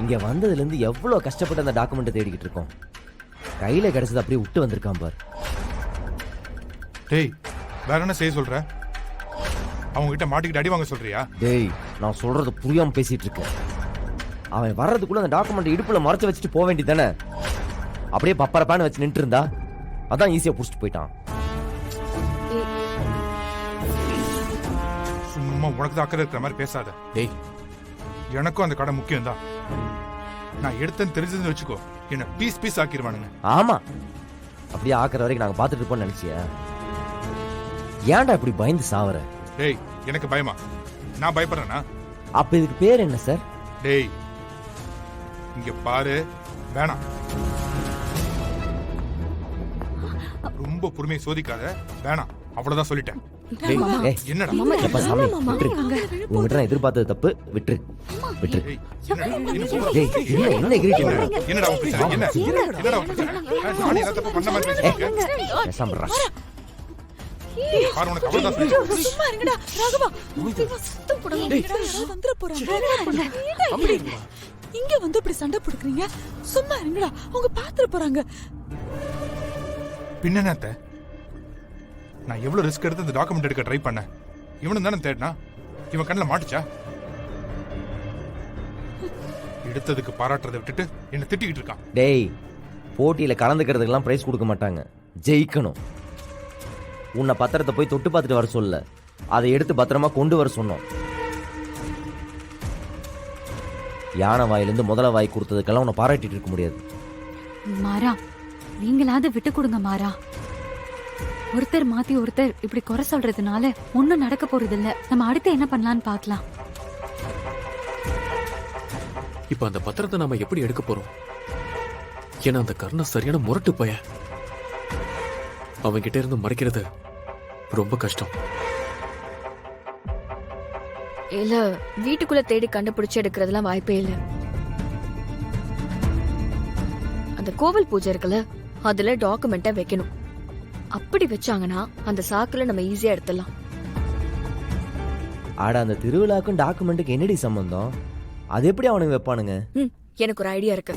இங்க வந்ததுல இருந்து எவ்வளவு கஷ்டப்பட்டு அந்த டாக்குமெண்ட் தேடிக்கிட்டு இருக்கோம். கையில கிடைச்சது அப்படியே விட்டு வந்திருக்கான் பார். டேய் வேற என்ன செய்ய சொல்ற? அவங்க கிட்ட மாட்டிக்கிட்டு அடி வாங்க சொல்றியா? டேய் நான் சொல்றது புரியாம பேசிட்டு இருக்கேன். அவன் வர்றதுக்குள்ள அந்த டாக்குமெண்ட் இடுப்புல மறைச்சு வச்சுட்டு போக வேண்டியதானே. அப்படியே பப்பரப்பான்னு வச்சு நின்று இருந்தா அதான் ஈஸியா புடிச்சிட்டு போயிட்டான். சும்மா உனக்கு தான் அக்கறை இருக்கிற மாதிரி பேசாத. டேய் எனக்கும் அந்த கடை முக்கியம் தான். நான் எடுத்தேன்னு தெரிஞ்சதுன்னு வச்சுக்கோ, என்ன பீஸ் பீஸ் ஆக்கிடுவானுங்க. ஆமா, அப்படியே ஆக்குற வரைக்கும் நாங்க பாத்துட்டு இருப்போம்னு நினைச்சியா? ஏன்டா இப்படி பயந்து சாவற? டேய் எனக்கு பயமா? நான் பயப்படுறேனா? அப்ப இதுக்கு பேர் என்ன சார்? டேய் இங்க பாரு, வேணாம். ரொம்ப பொறுமையை சோதிக்காத, வேணாம், அவ்வளவுதான் சொல்லிட்டேன். என்னடா எப்ப சாமி விட்டுரு. உங்ககிட்ட நான் எதிர்பார்த்தது தப்பு, விட்டுரு விட்டுரு. டேய், என்னடா? என்ன சொல்ற? டேய் என்ன எகிரிட்டு வர? என்னடா உன் பிரச்சனை? என்னடா உன் பிரச்சனை? நானே ஏதாவது தப்பு பண்ண மாதிரி பேசிட்டேன். பேசாம இருடா. பாரு, உனக்கு அவ்வளவுதான் சொல்லிட்டேன். சும்மா இருங்கடா ராகவா. சத்தம் போடாதீங்க. யாராவது வந்துற போறாங்க. இங்க வந்து இப்படி சண்டை போடுறீங்க. சும்மா இருங்கடா, அவங்க பாத்துற போறாங்க. பின்னத்த நான் எவ்வளவு ரிஸ்க் எடுத்து இந்த டாக்குமெண்ட் எடுக்க ட்ரை பண்ணேன். இவனும் தானே தேடினா. இவன் கண்ணில் மாட்டுச்சா? எடுத்ததுக்கு பாராட்டுறதை விட்டுட்டு என்ன திட்டிக்கிட்டு இருக்கான். டேய் போட்டியில கலந்துக்கிறதுக்கெல்லாம் பிரைஸ் கொடுக்க மாட்டாங்க, ஜெயிக்கணும். உன்னை பத்திரத்தை போய் தொட்டு பார்த்துட்டு வர சொல்ல, அதை எடுத்து பத்திரமா கொண்டு வர சொன்னோம். யானை வாயிலிருந்து முதல வாய் கொடுத்ததுக்கெல்லாம் உன்னை பாராட்டிட்டு இருக்க முடியாது. மாறா, நீங்களாவது விட்டு கொடுங்க மாறா. ஒருத்தர் மாத்தி ஒருத்தர் இப்படி குறை சொல்றதுனால ஒன்னும் நடக்க போறது இல்ல. நம்ம அடுத்து என்ன பண்ணலாம்னு பாக்கலாம். இப்ப அந்த பத்திரத்தை நாம எப்படி எடுக்க போறோம்? ஏன்னா அந்த கர்ண சரியான முரட்டு பய. அவன் கிட்ட இருந்து மறைக்கிறது ரொம்ப கஷ்டம். இல்ல வீட்டுக்குள்ள தேடி கண்டுபிடிச்சு எடுக்கிறதுலாம் வாய்ப்பே இல்ல. அந்த கோவில் பூஜை இருக்குல்ல, அதுல டாக்குமெண்ட்டை வைக்கணும். அப்படி வச்சாங்கன்னா அந்த சாக்குல நம்ம ஈஸியா எடுத்துடலாம். ஆட அந்த திருவிழாக்கும் டாக்குமெண்ட்டுக்கு என்னடி சம்பந்தம்? அது எப்படி அவனுக்கு வைப்பானுங்க? எனக்கு ஒரு ஐடியா இருக்கு.